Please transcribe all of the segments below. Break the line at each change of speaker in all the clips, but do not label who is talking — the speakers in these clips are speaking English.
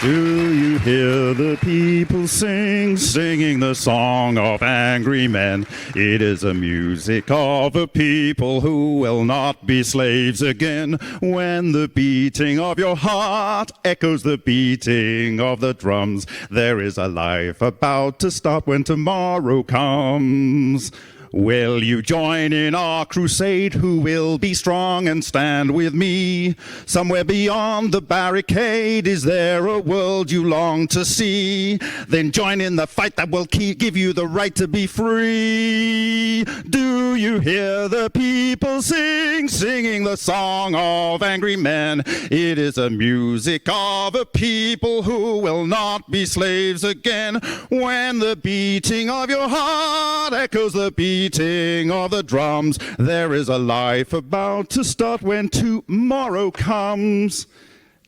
Do you hear the people singing the song of angry men? It is a music of a people who will not be slaves again. When the beating of your heart echoes the beating of the drums, there is a life about to start when tomorrow comes. Will you join in our crusade? Who will be strong and stand with me? Somewhere beyond the barricade, is there a world you long to see? Then join in the fight that will give you the right to be free. Do you hear the people singing the song of angry men? It is a music of a people who will not be slaves again. When the beating of your heart echoes the beating of the drums, there is a life about to start when tomorrow comes.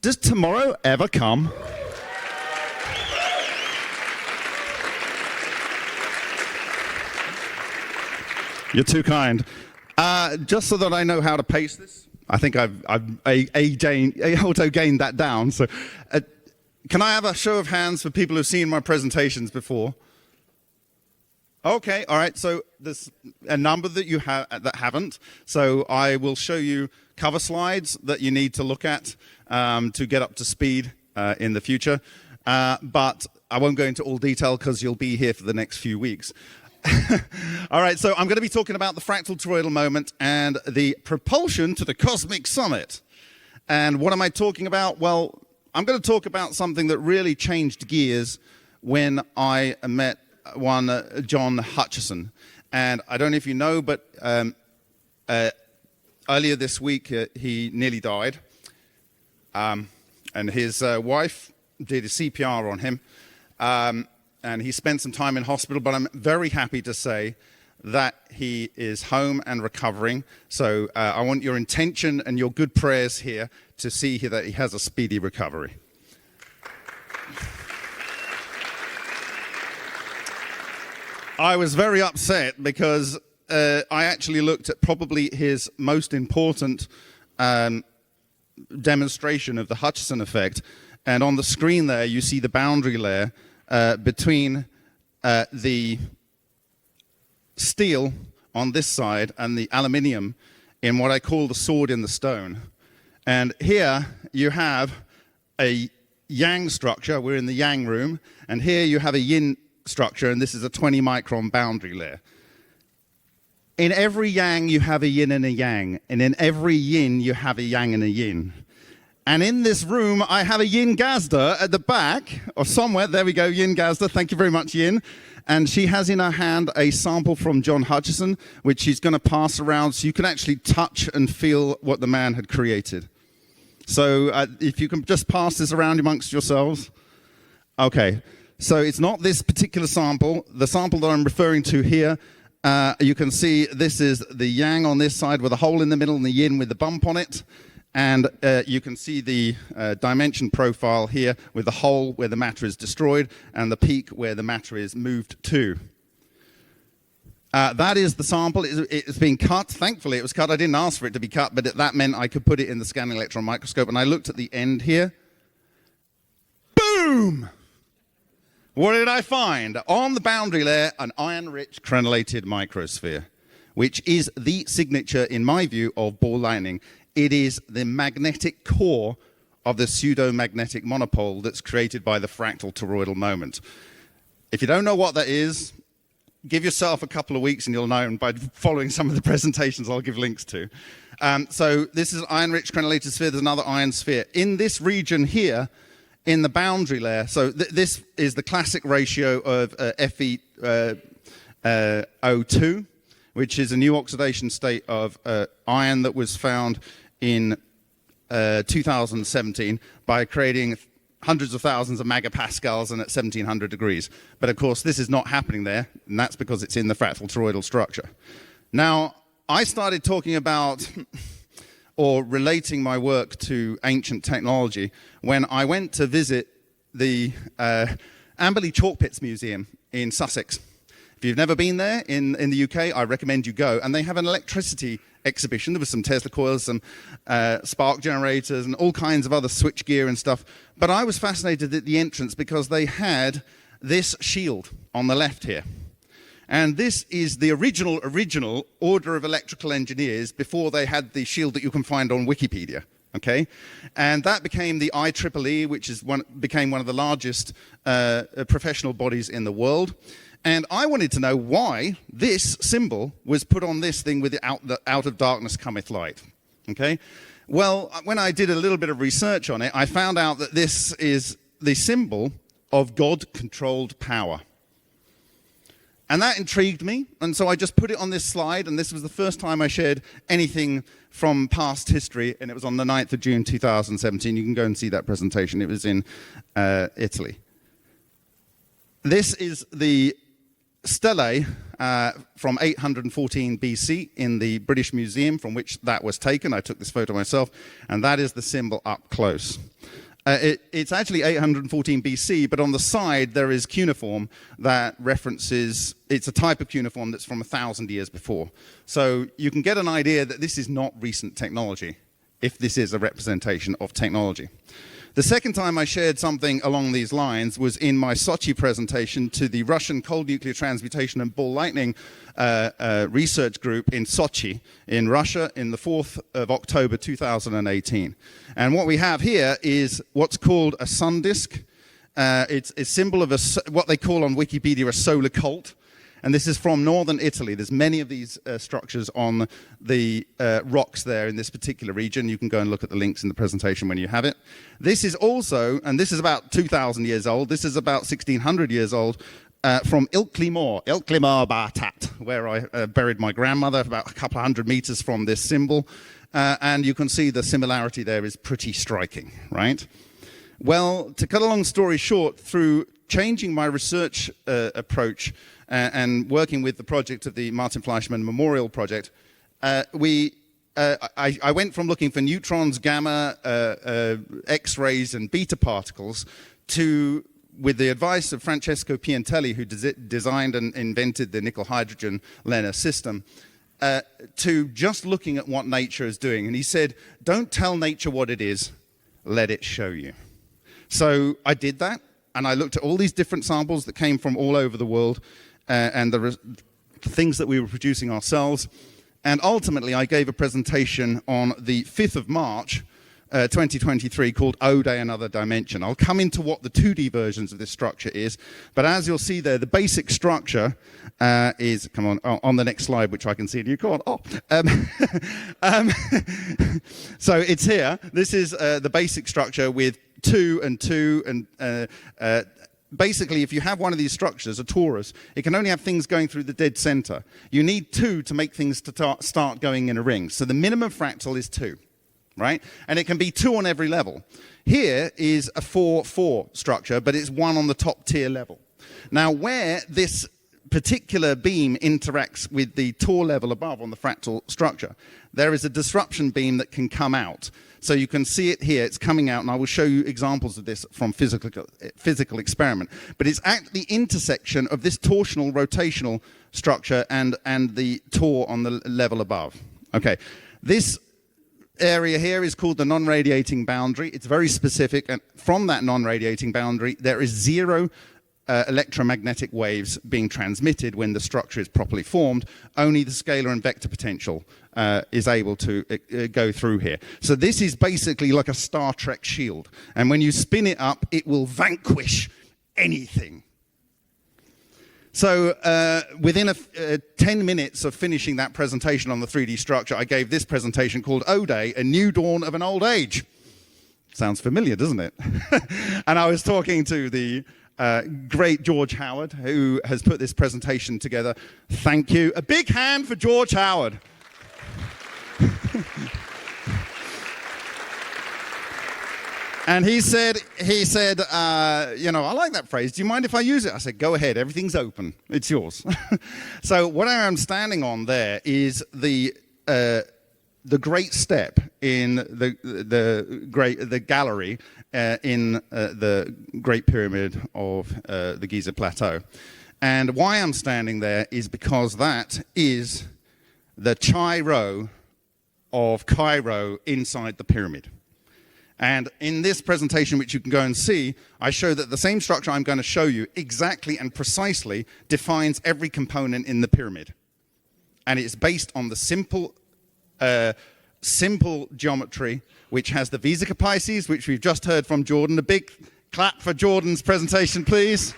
Does tomorrow ever come? You're too kind. Just so that I know how to pace this, I think I've auto-gained that down. So, can I have a show of hands for people who've seen my presentations before? Okay, all right, so there's a number that you have that haven't. So I will show you cover slides that you need to look at to get up to speed in the future. But I won't go into all detail because you'll be here for the next few weeks. All right, so I'm going to be talking about the fractal toroidal moment and the propulsion to the cosmic summit. And what am I talking about? Well, I'm going to talk about something that really changed gears when I met John Hutchison. And I don't know if you know, but earlier this week he nearly died. And his wife did a CPR on him. And he spent some time in hospital, but I'm very happy to say that he is home and recovering. So I want your intention and your good prayers here to see that he has a speedy recovery. I was very upset because I actually looked at probably his most important demonstration of the Hutchison effect. And on the screen there, you see the boundary layer between the steel on this side and the aluminium in what I call the sword in the stone. And here you have a yang structure. We're in the yang room. And here you have a yin structure, and this is a 20 micron boundary layer. In every yang, you have a yin and a yang. And in every yin, you have a yang and a yin. And in this room, I have a Yin Gazda at the back, or somewhere. There we go, Yin Gazda. Thank you very much, Yin. And she has in her hand a sample from John Hutchison, which she's going to pass around so you can actually touch and feel what the man had created. So if you can just pass this around amongst yourselves. Okay, so it's not this particular sample. The sample that I'm referring to here, you can see this is the Yang on this side with a hole in the middle and the Yin with the bump on it. And you can see the dimension profile here with the hole where the matter is destroyed and the peak where the matter is moved to. That is the sample. It's been cut. Thankfully, it was cut. I didn't ask for it to be cut, but that meant I could put it in the scanning electron microscope. And I looked at the end here. Boom! What did I find? On the boundary layer, an iron-rich crenellated microsphere, which is the signature, in my view, of ball lightning. It is the magnetic core of the pseudo-magnetic monopole that's created by the fractal toroidal moment. If you don't know what that is, give yourself a couple of weeks and you'll know, and by following some of the presentations I'll give links to. So this is an iron-rich crenellated sphere. There's another iron sphere. In this region here, in the boundary layer, so this is the classic ratio of FeO2, which is a new oxidation state of iron that was found in 2017 by creating hundreds of thousands of megapascals and at 1700 degrees. But of course, this is not happening there, and that's because it's in the fractal toroidal structure. Now, I started talking about or relating my work to ancient technology when I went to visit the Amberley Chalk Pits Museum in Sussex. If you've never been there in the UK, I recommend you go. And they have an electricity exhibition. There was some Tesla coils, some spark generators, and all kinds of other switch gear and stuff. But I was fascinated at the entrance because they had this shield on the left here. And this is the original order of electrical engineers before they had the shield that you can find on Wikipedia. Okay, and that became the IEEE, which became one of the largest professional bodies in the world. And I wanted to know why this symbol was put on this thing with the out of darkness cometh light. Okay, well, when I did a little bit of research on it, I found out that this is the symbol of God-controlled power. And that intrigued me, and so I just put it on this slide, and this was the first time I shared anything from past history, and it was on the 9th of June 2017. You can go and see that presentation. It was in Italy. This is the stele from 814 BC in the British Museum from which that was taken. I took this photo myself, and that is the symbol up close. It's actually 814 BC, but on the side there is cuneiform that references, it's a type of cuneiform that's from 1,000 years before. So you can get an idea that this is not recent technology, if this is a representation of technology. The second time I shared something along these lines was in my Sochi presentation to the Russian Cold Nuclear Transmutation and Ball Lightning research group in Sochi, in Russia, in the 4th of October 2018. And what we have here is what's called a sun disk. It's a symbol of what they call on Wikipedia a solar cult. And this is from northern Italy. There's many of these structures on the rocks there in this particular region. You can go and look at the links in the presentation when you have it. This is also, and this is about 2,000 years old, this is about 1,600 years old, from Ilklimoor Bartat, where I buried my grandmother, about a couple of hundred meters from this symbol. And you can see the similarity there is pretty striking, right? Well, to cut a long story short, through changing my research approach and working with the project of the Martin Fleischmann Memorial Project, I went from looking for neutrons, gamma, X-rays, and beta particles to, with the advice of Francesco Piantelli, who designed and invented the nickel-hydrogen LENR system, to just looking at what nature is doing. And he said, don't tell nature what it is, let it show you. So I did that, and I looked at all these different samples that came from all over the world, and the things that we were producing ourselves. And ultimately, I gave a presentation on the 5th of March, 2023, called O Day Another Dimension. I'll come into what the 2D versions of this structure is, but as you'll see there, the basic structure is, come on the next slide, which I can see in your corner. So it's here. This is the basic structure with 2 and 2, and basically, if you have one of these structures, a torus, it can only have things going through the dead center. You need 2 to make things to start going in a ring. So the minimum fractal is 2, right? And it can be 2 on every level. Here is a 4-4 structure, but it's 1 on the top tier level. Now, where this particular beam interacts with the Tor level above on the fractal structure, there is a disruption beam that can come out. So you can see it here, it's coming out, and I will show you examples of this from physical experiment. But it's at the intersection of this torsional, rotational structure and the Tor on the level above. Okay, this area here is called the non-radiating boundary. It's very specific, and from that non-radiating boundary, there is 0 electromagnetic waves being transmitted when the structure is properly formed. Only the scalar and vector potential is able to go through here. So this is basically like a Star Trek shield. And when you spin it up, it will vanquish anything. So within 10 minutes of finishing that presentation on the 3D structure, I gave this presentation called O-Day, A New Dawn of an Old Age. Sounds familiar, doesn't it? And I was talking to the great George Howard, who has put this presentation together. Thank you. A big hand for George Howard. And he said, you know, I like that phrase. Do you mind if I use it? I said, go ahead. Everything's open. It's yours. So what I am standing on there is the great step in the gallery in the Great Pyramid of the Giza Plateau. And why I'm standing there is because that is the Chai Row of Cairo inside the pyramid. And in this presentation, which you can go and see, I show that the same structure I'm going to show you exactly and precisely defines every component in the pyramid. And it's based on the simple geometry, which has the Vesica Pisces, which we've just heard from Jordan. A big clap for Jordan's presentation, please.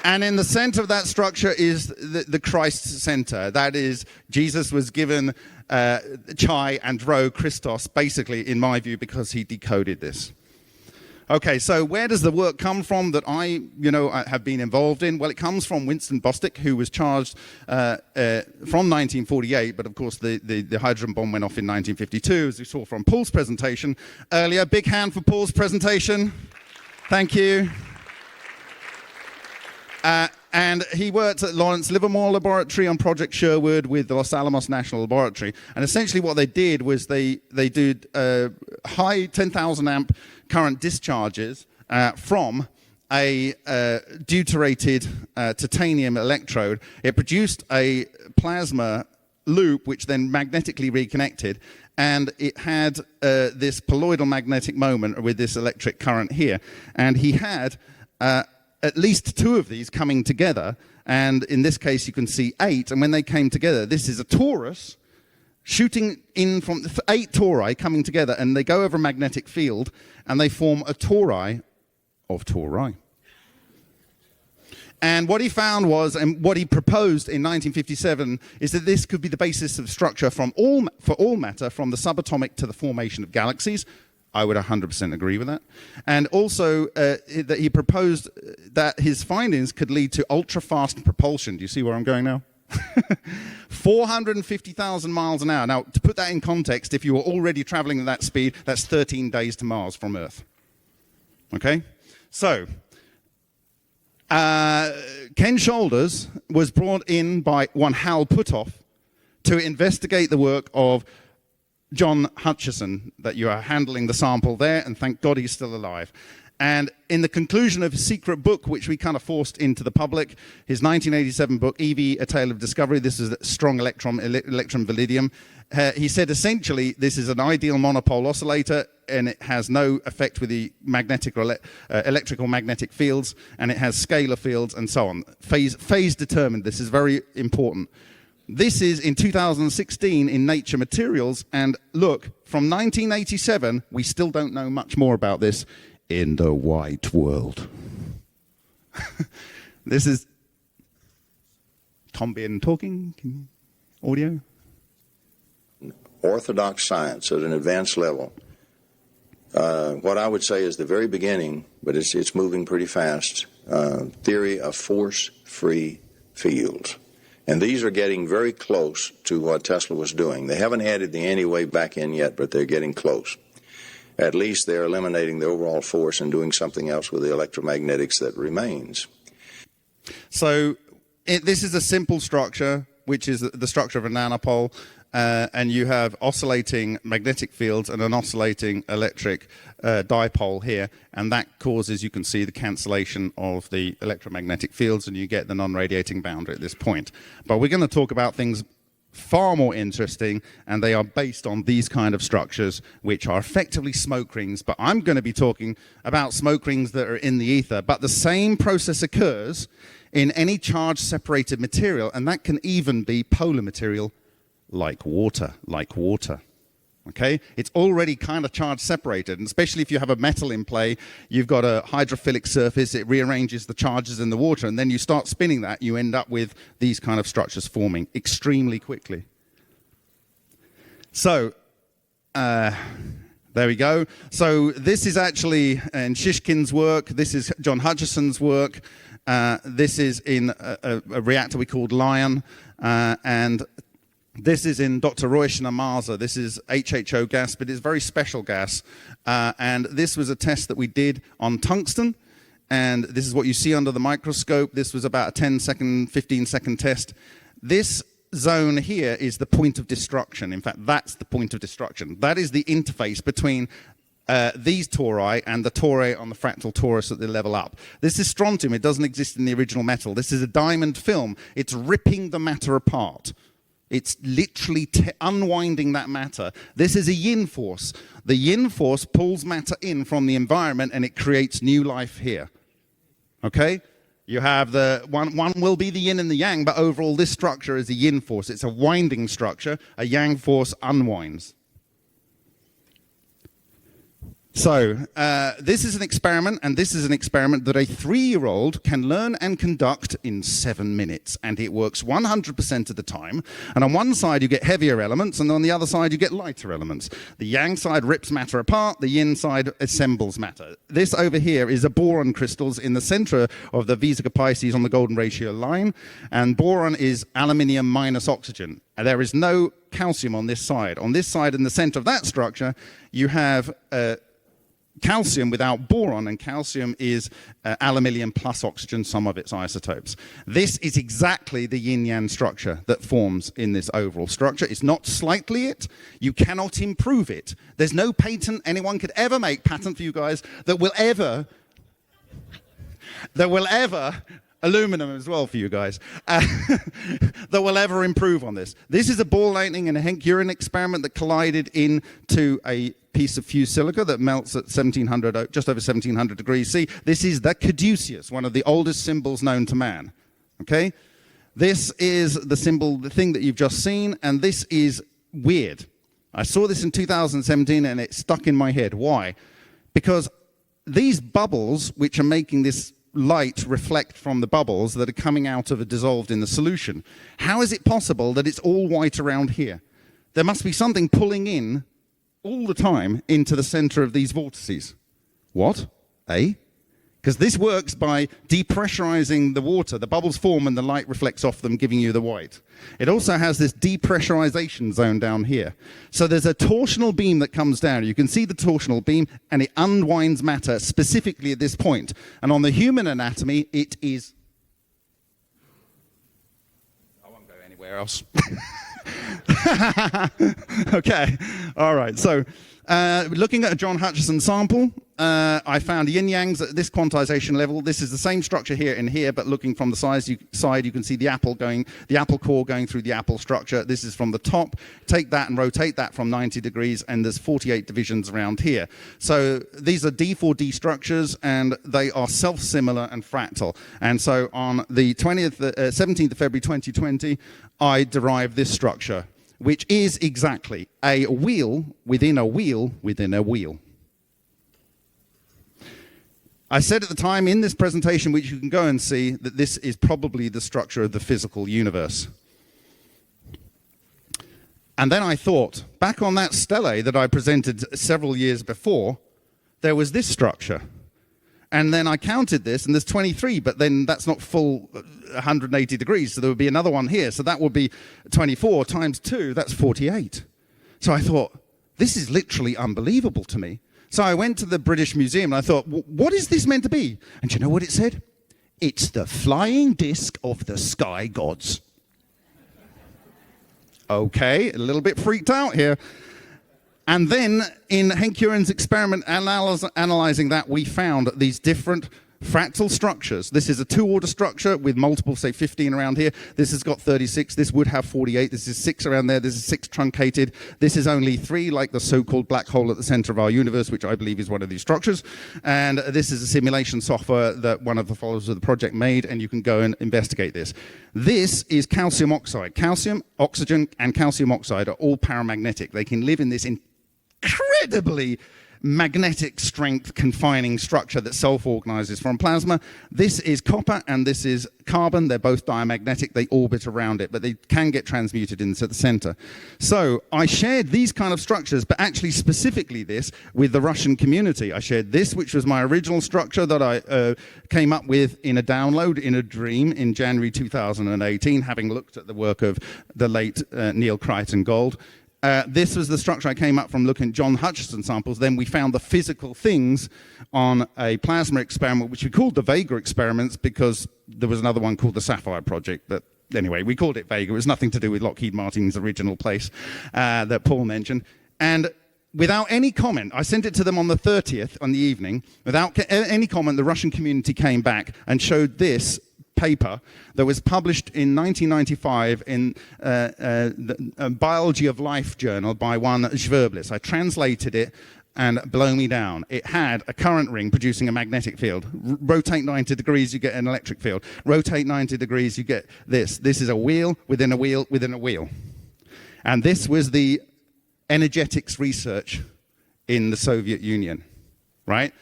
And in the center of that structure is the Christ center. That is, Jesus was given Chi and Rho Christos, basically, in my view, because he decoded this. Okay, so where does the work come from that I have been involved in? Well, it comes from Winston Bostick, who was charged from 1948, but of course the hydrogen bomb went off in 1952, as we saw from Paul's presentation earlier. Big hand for Paul's presentation. Thank you. And he worked at Lawrence Livermore Laboratory on Project Sherwood with the Los Alamos National Laboratory. And essentially what they did was they did high 10,000 amp current discharges from a deuterated titanium electrode. It produced a plasma loop which then magnetically reconnected, and it had this poloidal magnetic moment with this electric current here. And he had at least 2 of these coming together, and in this case you can see 8, and when they came together, this is a torus shooting in from 8 tori coming together, and they go over a magnetic field, and they form a tori of tori. And what he found was, and what he proposed in 1957, is that this could be the basis of structure for all matter, from the subatomic to the formation of galaxies. I would 100% agree with that. And also that he proposed that his findings could lead to ultra-fast propulsion. Do you see where I'm going now? 450,000 miles an hour. Now, to put that in context, if you were already traveling at that speed, that's 13 days to Mars from Earth. Okay? So, Ken Shoulders was brought in by one Hal Puthoff to investigate the work of John Hutchison, that you are handling the sample there, and thank God he's still alive. And in the conclusion of his secret book, which we kind of forced into the public, his 1987 book, Evie, A Tale of Discovery, this is strong electron validium, he said essentially this is an ideal monopole oscillator, and it has no effect with the magnetic or electrical magnetic fields, and it has scalar fields and so on. Phase determined, this is very important. This is in 2016 in Nature Materials, and look, from 1987, we still don't know much more about this in the white world. This is Tom Bearden talking, audio.
Orthodox science at an advanced level. What I would say is the very beginning, but it's moving pretty fast, theory of force-free fields. And these are getting very close to what Tesla was doing. They haven't added the anti-wave back in yet, but they're getting close. At least they're eliminating the overall force and doing something else with the electromagnetics that remains.
So this is a simple structure, which is the structure of a nanopole, and you have oscillating magnetic fields and an oscillating electric dipole here, and that causes, you can see, the cancellation of the electromagnetic fields, and you get the non-radiating boundary at this point. But we're going to talk about things far more interesting, and they are based on these kind of structures, which are effectively smoke rings. But I'm going to be talking about smoke rings that are in the ether, but the same process occurs in any charge-separated material, and that can even be polar material like water. Okay? It's already kind of charge separated, and especially if you have a metal in play, you've got a hydrophilic surface, it rearranges the charges in the water, and then you start spinning that, you end up with these kind of structures forming extremely quickly. So, there we go. So this is actually in Shishkin's work, this is John Hutchison's work, this is in a reactor we called Lion, and this is in Dr. Roy Shinamaza. This is HHO gas, but it's very special gas. And this was a test that we did on tungsten. And this is what you see under the microscope. This was about a 10-second, 15-second test. This zone here is the point of destruction. In fact, that's the point of destruction. That is the interface between these tori and the tori on the fractal torus at the level up. This is strontium. It doesn't exist in the original metal. This is a diamond film. It's ripping the matter apart. It's literally unwinding that matter. This is a yin force. The yin force pulls matter in from the environment and it creates new life here. Okay? You have the one will be the yin and the yang, but overall this structure is a yin force. It's a winding structure. A yang force unwinds. So this is an experiment, and this is an experiment that a 3-year-old can learn and conduct in 7 minutes, and it works 100% of the time. And on one side you get heavier elements, and on the other side you get lighter elements. The yang side rips matter apart, the yin side assembles matter. This over here is a boron crystals in the center of the Vesica Pisces on the golden ratio line, and boron is aluminium minus oxygen. And there is no calcium on this side. On this side, in the center of that structure, you have calcium without boron, and calcium is aluminium plus oxygen, some of its isotopes. This is exactly the yin-yang structure that forms in this overall structure. It's not slightly it. You cannot improve it. There's no patent anyone could ever make, patent for you guys, that will ever aluminum as well for you guys, that will ever improve on this. This is a ball lightning and a Henk Uren experiment that collided into a piece of fused silica that melts at 1700, just over 1700 degrees C. This is the caduceus, one of the oldest symbols known to man. Okay? This is the symbol, the thing that you've just seen, and this is weird. I saw this in 2017 and it stuck in my head. Why? Because these bubbles, which are making this light reflect from the bubbles that are coming out of a dissolved in the solution. How is it possible that it's all white around here? There must be something pulling in all the time into the center of these vortices. What? Because this works by depressurizing the water. The bubbles form and the light reflects off them, giving you the white. It also has this depressurization zone down here. So there's a torsional beam that comes down. You can see the torsional beam, and it unwinds matter specifically at this point. And on the human anatomy, it is... I won't go anywhere else. Okay, all right. So looking at a John Hutchison sample, I found yin-yangs at this quantization level. This is the same structure here and here, but looking from the side, you can see the apple core going through the apple structure. This is from the top. Take that and rotate that from 90 degrees, and there's 48 divisions around here. So these are D4D structures, and they are self-similar and fractal. And so on the 17th of February 2020, I derived this structure, which is exactly a wheel within a wheel within a wheel. I said at the time in this presentation, which you can go and see, that this is probably the structure of the physical universe. And then I thought, back on that stele that I presented several years before, there was this structure. And then I counted this, and there's 23, but then that's not full 180 degrees, so there would be another one here. So that would be 24 times 2, that's 48. So I thought, this is literally unbelievable to me. So I went to the British Museum, and I thought, what is this meant to be? And do you know what it said? It's the flying disc of the sky gods. Okay, a little bit freaked out here. And then in Henk Uren's experiment analyzing that, we found these different fractal structures. This is a 2-order structure with multiple, say 15 around here. This has got 36. This would have 48. This is 6 around there. This is 6 truncated. This is only 3, like the so-called black hole at the center of our universe, which I believe is one of these structures. And this is a simulation software that one of the followers of the project made, and you can go and investigate this. This is calcium oxide. Calcium, oxygen, and calcium oxide are all paramagnetic. They can live in this incredibly magnetic strength confining structure that self-organizes from plasma. This is copper and this is carbon. They're both diamagnetic. They orbit around it, but they can get transmuted into the center. So I shared these kind of structures, but actually specifically this with the Russian community. I shared this, which was my original structure that I came up with in a download in a dream in January 2018, having looked at the work of the late Neil Crichton Gold. This was the structure I came up from looking at John Hutchison samples. Then we found the physical things on a plasma experiment, which we called the Vega experiments because there was another one called the Sapphire Project. But anyway, we called it Vega. It was nothing to do with Lockheed Martin's original place that Paul mentioned. And without any comment, I sent it to them on the 30th on the evening. Without any comment, the Russian community came back and showed this paper that was published in 1995 in the Biology of Life journal by one Schwerblis. I translated it, and blow me down. It had a current ring producing a magnetic field. Rotate 90 degrees, you get an electric field. Rotate 90 degrees, you get this. This is a wheel within a wheel within a wheel. And this was the energetics research in the Soviet Union, right?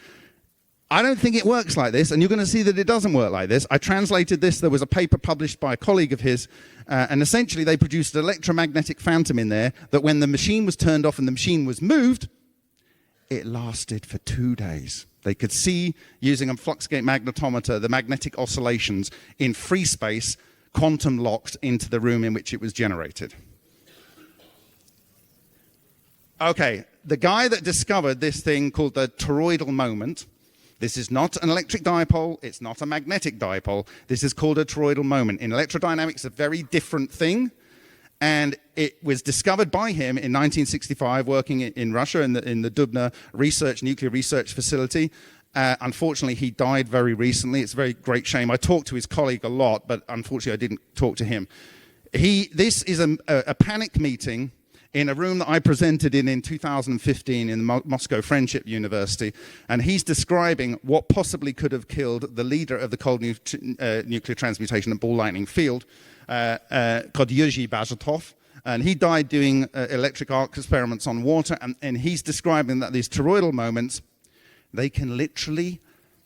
I don't think it works like this, and you're going to see that it doesn't work like this. I translated this. There was a paper published by a colleague of his, and essentially they produced an electromagnetic phantom in there that when the machine was turned off and the machine was moved, it lasted for 2 days. They could see, using a fluxgate magnetometer, the magnetic oscillations in free space, quantum locked into the room in which it was generated. Okay, the guy that discovered this thing called the toroidal moment, this is not an electric dipole, it's not a magnetic dipole, this is called a toroidal moment. In electrodynamics, it's a very different thing. And it was discovered by him in 1965, working in Russia in the Dubna nuclear research facility. Unfortunately, he died very recently. It's a very great shame. I talked to his colleague a lot, but unfortunately, I didn't talk to him. This is a panic meeting in a room that I presented in 2015 in the Moscow Friendship University, and he's describing what possibly could have killed the leader of the cold nuclear transmutation and ball lightning field, called Yurzy Bazhatov, and he died doing electric arc experiments on water, and he's describing that these toroidal moments, they can literally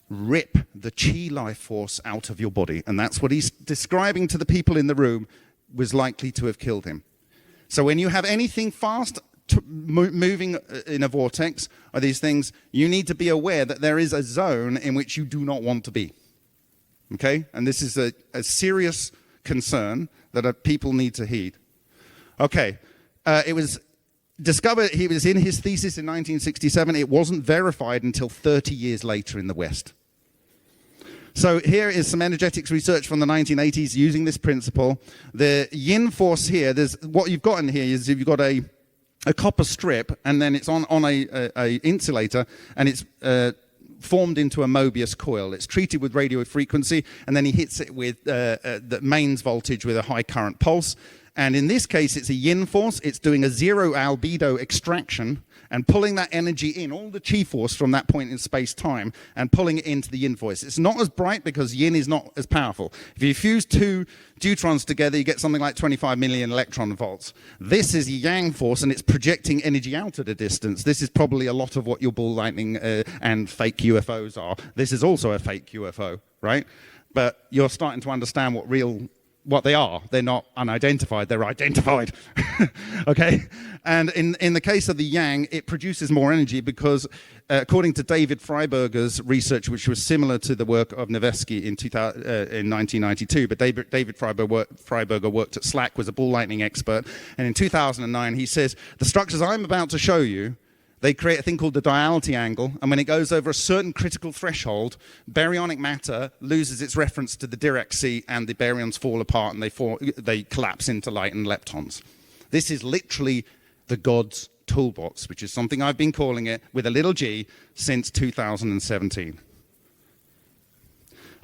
rip the chi life force out of your body, and that's what he's describing to the people in the room was likely to have killed him. So when you have anything fast moving in a vortex or these things, you need to be aware that there is a zone in which you do not want to be. Okay? And this is a serious concern that people need to heed. Okay, it was discovered, he was in his thesis in 1967, it wasn't verified until 30 years later in the West. So here is some energetics research from the 1980s using this principle. The yin force here, what you've got in here is you've got a copper strip, and then it's on a insulator, and it's formed into a Mobius coil. It's treated with radio frequency, and then he hits it with the mains voltage with a high current pulse. And in this case, it's a yin force. It's doing a zero albedo extraction and pulling that energy in, all the chi force from that point in space-time, and pulling it into the yin force. It's not as bright because yin is not as powerful. If you fuse two deuterons together, you get something like 25 million electron volts. This is a yang force, and it's projecting energy out at a distance. This is probably a lot of what your ball lightning and fake UFOs are. This is also a fake UFO, right? But you're starting to understand what they are. They're not unidentified, they're identified. Okay? And in the case of the yang, it produces more energy because, according to David Freiberger's research, which was similar to the work of Nevesky in 1992, but David Freiberger worked at SLAC, was a ball lightning expert, and in 2009 he says, the structures I'm about to show you, they create a thing called the diality angle, and when it goes over a certain critical threshold, baryonic matter loses its reference to the Dirac sea, and the baryons fall apart, and they collapse into light and leptons. This is literally the God's toolbox, which is something I've been calling it with a little g since 2017.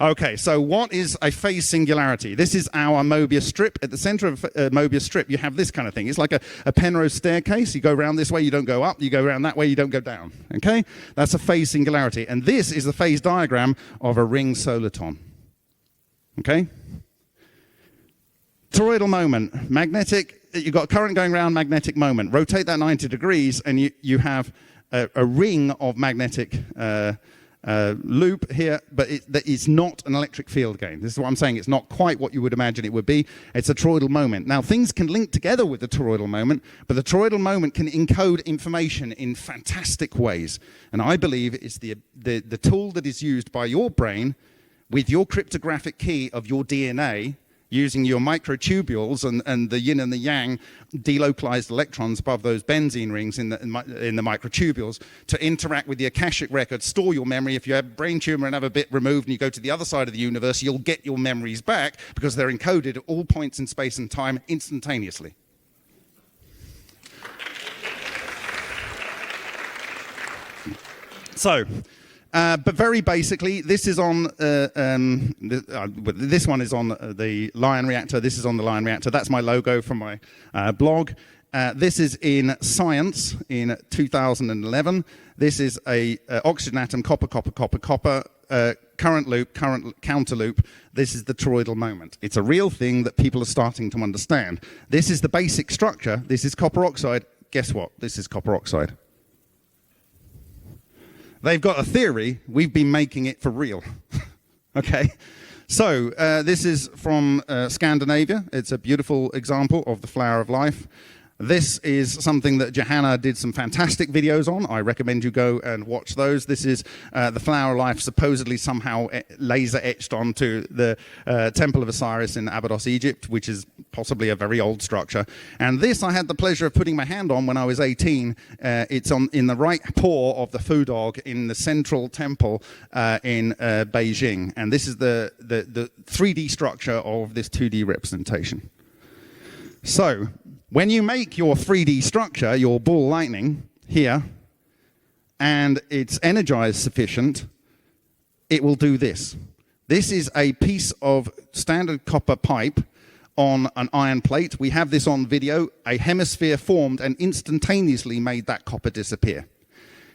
Okay, so what is a phase singularity? This is our Mobius strip. At the center of Mobius strip, you have this kind of thing. It's like a Penrose staircase. You go around this way, you don't go up. You go around that way, you don't go down. Okay? That's a phase singularity. And this is the phase diagram of a ring soliton. Okay? Toroidal moment. Magnetic, you've got current going around, magnetic moment. Rotate that 90 degrees, and you have a ring of magnetic loop here, but it's not an electric field again. This is what I'm saying. It's not quite what you would imagine it would be. It's a toroidal moment. Now, things can link together with the toroidal moment, but the toroidal moment can encode information in fantastic ways. And I believe it's the tool that is used by your brain with your cryptographic key of your DNA, using your microtubules and the yin and the yang delocalized electrons above those benzene rings in the microtubules to interact with the Akashic record, store your memory. If you have a brain tumor and have a bit removed and you go to the other side of the universe, you'll get your memories back because they're encoded at all points in space and time instantaneously. So, But very basically, this is on, this one is on the Lion reactor. This is on the Lion reactor. That's my logo from my blog. This is in Science in 2011. This is a oxygen atom, copper, current loop, counter loop. This is the toroidal moment. It's a real thing that people are starting to understand. This is the basic structure. This is copper oxide. Guess what? This is copper oxide. They've got a theory. We've been making it for real. Okay? So this is from Scandinavia. It's a beautiful example of the flower of life. This is something that Johanna did some fantastic videos on. I recommend you go and watch those. This is the flower of life supposedly somehow laser etched onto the Temple of Osiris in Abydos, Egypt, which is possibly a very old structure. And this I had the pleasure of putting my hand on when I was 18. It's in the right paw of the Fu Dog in the central temple in Beijing. And this is the 3D structure of this 2D representation. So, when you make your 3D structure, your ball lightning here, and it's energized sufficient, it will do this. This is a piece of standard copper pipe on an iron plate. We have this on video. A hemisphere formed and instantaneously made that copper disappear.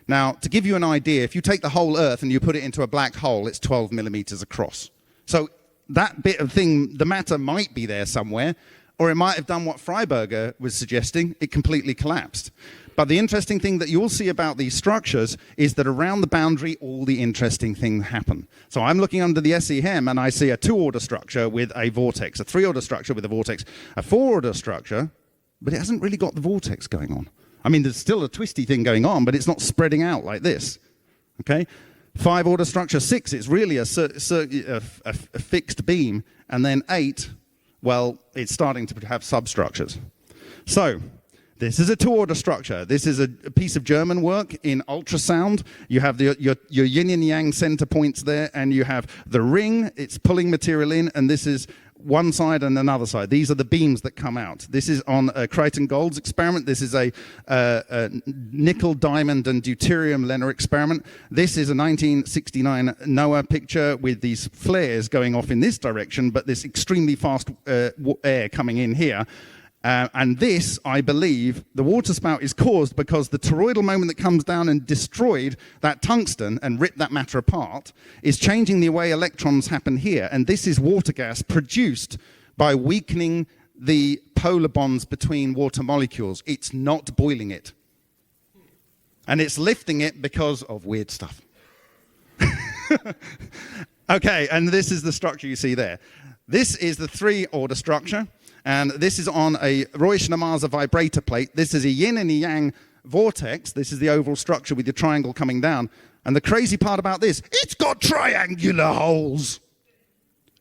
Now, to give you an idea, if you take the whole Earth and you put it into a black hole, it's 12 millimeters across. So that bit of thing, the matter might be there somewhere, or it might have done what Freiberger was suggesting. It completely collapsed. But the interesting thing that you'll see about these structures is that around the boundary, all the interesting things happen. So I'm looking under the SEM and I see a 2-order structure with a vortex, a 3-order structure with a vortex, a 4-order structure, but it hasn't really got the vortex going on. I mean, there's still a twisty thing going on, but it's not spreading out like this. Okay? 5-order structure, 6, it's really a fixed beam, and then 8, well, it's starting to have substructures. So, this is a 2-order structure. This is a piece of German work in ultrasound. You have your yin and yang center points there, and you have the ring. It's pulling material in, and this is one side and another side. These are the beams that come out. This is on Crichton Gold's experiment. This is a nickel, diamond, and deuterium Lehner experiment. This is a 1969 NOAA picture with these flares going off in this direction, but this extremely fast air coming in here. And this, I believe, the water spout is caused because the toroidal moment that comes down and destroyed that tungsten and ripped that matter apart is changing the way electrons happen here. And this is water gas produced by weakening the polar bonds between water molecules. It's not boiling it. And it's lifting it because of weird stuff. Okay, and this is the structure you see there. This is the 3-order structure. And this is on a Roy Schneemann vibrator plate. This is a yin and a yang vortex. This is the oval structure with your triangle coming down. And the crazy part about this, it's got triangular holes.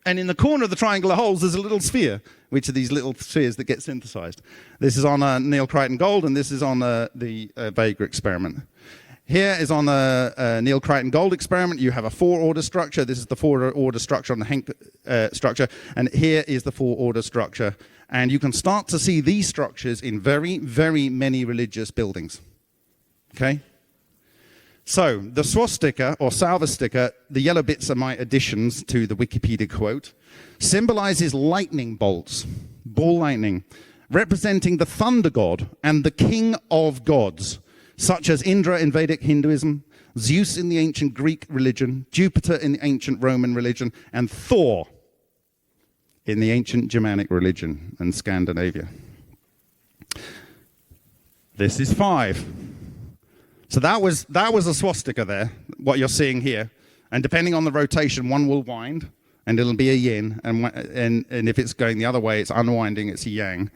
And in the corner of the triangular holes, there's a little sphere, which are these little spheres that get synthesized. This is on Neil Crichton Gold, and this is on the Vega experiment. Here is on the Neil Crichton Gold experiment. You have a 4-order structure. This is the 4-order structure on the Henk structure. And here is the 4-order structure. And you can start to see these structures in very, very many religious buildings. Okay? So, the swastika, or salvastika, the yellow bits are my additions to the Wikipedia quote, symbolizes lightning bolts, ball lightning, representing the thunder god and the king of gods, such as Indra in Vedic Hinduism, Zeus in the ancient Greek religion, Jupiter in the ancient Roman religion, and Thor in the ancient Germanic religion and Scandinavia. This is 5. So that was a swastika there, what you're seeing here. And depending on the rotation, one will wind, and it'll be a yin. And if it's going the other way, it's unwinding, it's a yang.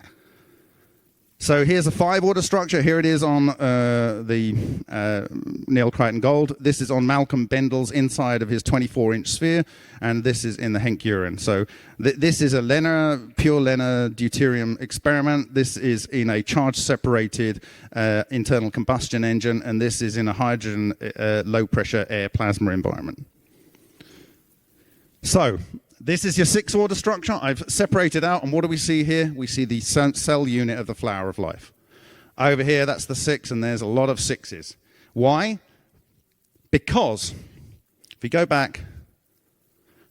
So here's a 5-order structure. Here it is on the Neil Crichton Gold. This is on Malcolm Bendel's inside of his 24-inch sphere, and this is in the Henk urine. So this is a pure Lehner deuterium experiment. This is in a charge-separated internal combustion engine, and this is in a hydrogen low-pressure air plasma environment. So this is your 6-order structure. I've separated out, and what do we see here? We see the cell unit of the flower of life. Over here, that's the 6, and there's a lot of 6s. Why? Because If we go back,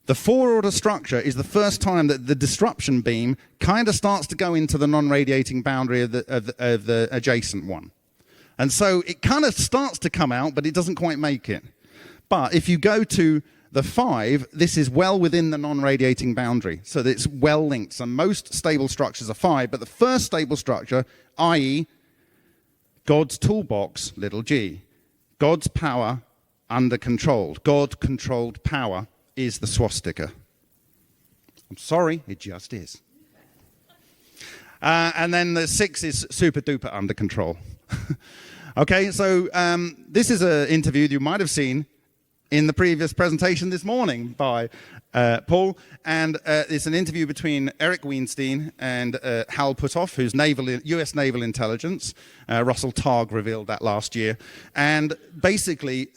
the four-order structure is the first time that the disruption beam kind of starts to go into the non-radiating boundary of the adjacent one. And so it kind of starts to come out, but it doesn't quite make it. But if you go to the 5, this is well within the non-radiating boundary, so that it's well linked. So most stable structures are 5, but the first stable structure, i.e. God's toolbox, little g, God's power under control, God-controlled power is the swastika. I'm sorry, it just is. And then the 6 is super-duper under control. Okay, so this is an interview you might have seen in the previous presentation this morning by Paul, and it's an interview between Eric Weinstein and Hal Puthoff, who's US Naval Intelligence. Russell Targ revealed that last year. And basically,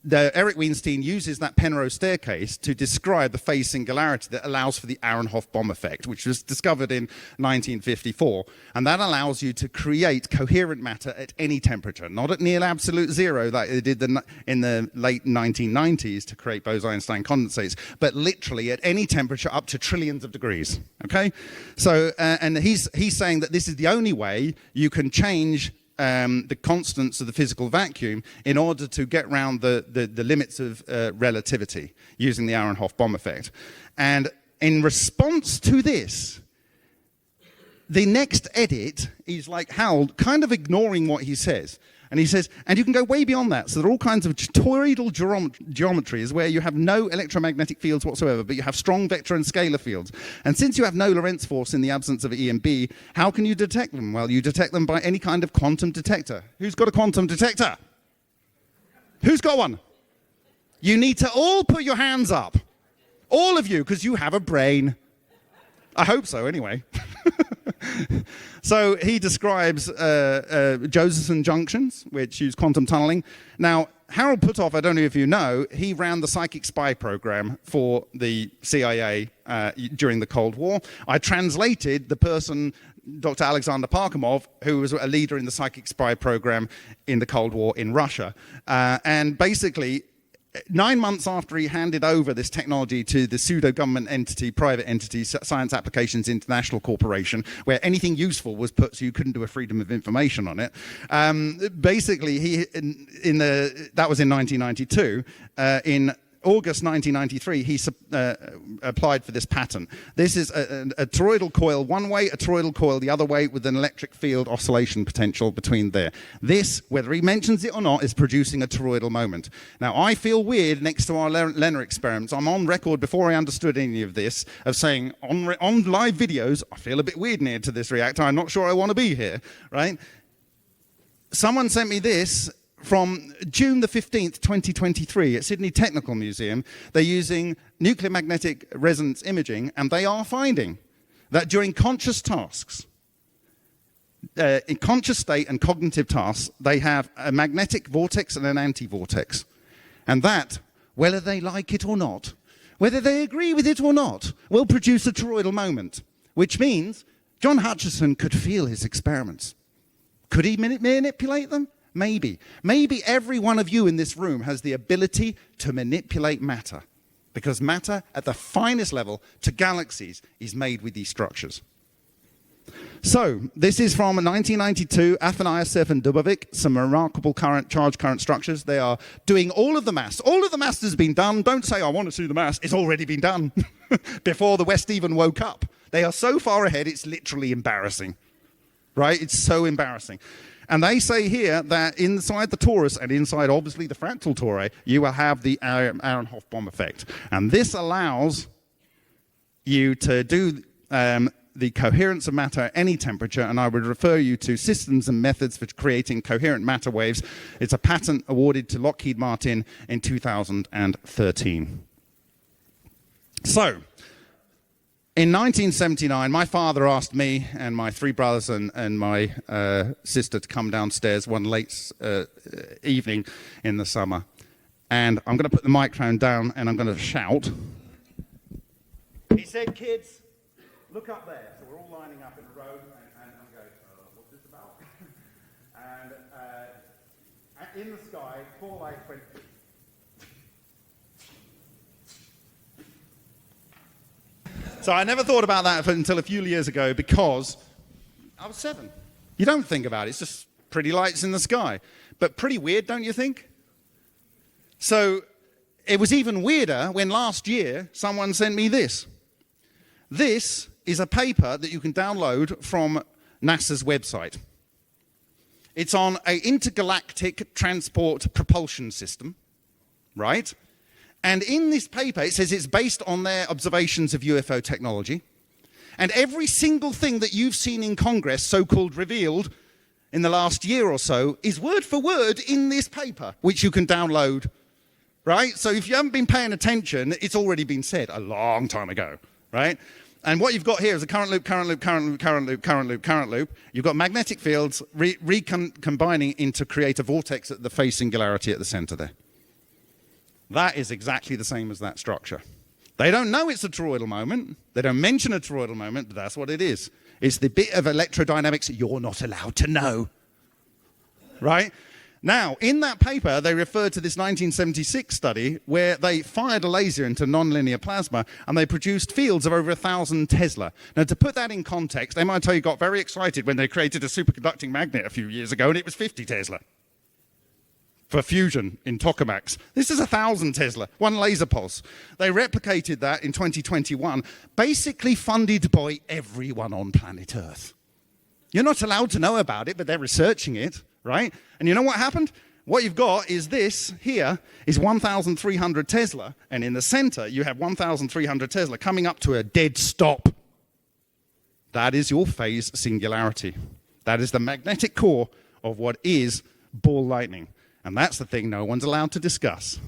Eric Weinstein uses that Penrose staircase to describe the phase singularity that allows for the Aharonhof bomb effect, which was discovered in 1954. And that allows you to create coherent matter at any temperature, not at near absolute zero like they did in the late 1990s to create Bose-Einstein condensates, but literally at any temperature up to trillions of degrees. Okay? So, and he's saying that this is the only way you can change the constants of the physical vacuum in order to get around the limits of relativity using the Aharonhof bomb effect. And in response to this, the next edit is like Hal kind of ignoring what he says. And he says, and you can go way beyond that. So there are all kinds of toroidal geometries where you have no electromagnetic fields whatsoever, but you have strong vector and scalar fields. And since you have no Lorentz force in the absence of E and B, how can you detect them? Well, you detect them by any kind of quantum detector. Who's got a quantum detector? Who's got one? You need to all put your hands up. All of you, because you have a brain. I hope so, anyway. So he describes Josephson junctions, which use quantum tunneling. Now, Harold Puthoff, I don't know if you know, he ran the psychic spy program for the CIA during the Cold War. I translated the person, Dr. Alexander Parkhomov, who was a leader in the psychic spy program in the Cold War in Russia. And basically, 9 months after he handed over this technology to the pseudo-government entity, private entity, Science Applications International Corporation, where anything useful was put so you couldn't do a freedom of information on it, basically, that was in 1992. In August 1993, he applied for this patent. This is a toroidal coil one way, a toroidal coil the other way, with an electric field oscillation potential between there. This, whether he mentions it or not, is producing a toroidal moment. Now, I feel weird next to our Lenner experiments. I'm on record before I understood any of this, of saying on live videos, I feel a bit weird near to this reactor. I'm not sure I want to be here, right? Someone sent me this from June the 15th, 2023 at Sydney Technical Museum. They're using nuclear magnetic resonance imaging, and they are finding that during conscious tasks, in conscious state and cognitive tasks, they have a magnetic vortex and an anti-vortex. And that, whether they like it or not, whether they agree with it or not, will produce a toroidal moment, which means John Hutchison could feel his experiments. Could he manipulate them? Maybe. Maybe every one of you in this room has the ability to manipulate matter, because matter at the finest level to galaxies is made with these structures. So, this is from 1992, Afanasyev and Dubovik, some remarkable charge current structures. They are doing all of the maths. All of the maths has been done. Don't say, I want to see the maths. It's already been done before the West even woke up. They are so far ahead, it's literally embarrassing. Right? It's so embarrassing. And they say here that inside the torus and inside, obviously, the fractal tori, you will have the Aharonhof bomb effect. And this allows you to do the coherence of matter at any temperature, and I would refer you to Systems and Methods for Creating Coherent Matter Waves. It's a patent awarded to Lockheed Martin in 2013. So, in 1979, my father asked me and my 3 brothers and my sister to come downstairs one late evening in the summer. And I'm going to put the microphone down and I'm going to shout. He said, kids, look up there. So we're all lining up in a row and I'm going, what's this about? And in the sky, ball light went. So I never thought about that until a few years ago because I was 7. You don't think about it. It's just pretty lights in the sky. But pretty weird, don't you think? So it was even weirder when last year someone sent me this. This is a paper that you can download from NASA's website. It's on an intergalactic transport propulsion system, right? And in this paper, it says it's based on their observations of UFO technology. And every single thing that you've seen in Congress, so-called revealed, in the last year or so, is word for word in this paper, which you can download, right? So if you haven't been paying attention, it's already been said a long time ago, right? And what you've got here is a current loop, current loop, current loop, current loop, current loop, current loop. You've got magnetic fields combining into create a vortex at the phase singularity at the center there. That is exactly the same as that structure. They don't know it's a toroidal moment. They don't mention a toroidal moment, but that's what it is. It's the bit of electrodynamics you're not allowed to know. Right? Now, in that paper, they referred to this 1976 study where they fired a laser into nonlinear plasma and they produced fields of over 1,000 Tesla. Now, to put that in context, MIT got very excited when they created a superconducting magnet a few years ago and it was 50 Tesla. For fusion in tokamaks. This is 1,000 Tesla, one laser pulse. They replicated that in 2021, basically funded by everyone on planet Earth. You're not allowed to know about it, but they're researching it, right? And you know what happened? What you've got is this here is 1,300 Tesla, and in the center you have 1,300 Tesla coming up to a dead stop. That is your phase singularity. That is the magnetic core of what is ball lightning. And that's the thing no one's allowed to discuss.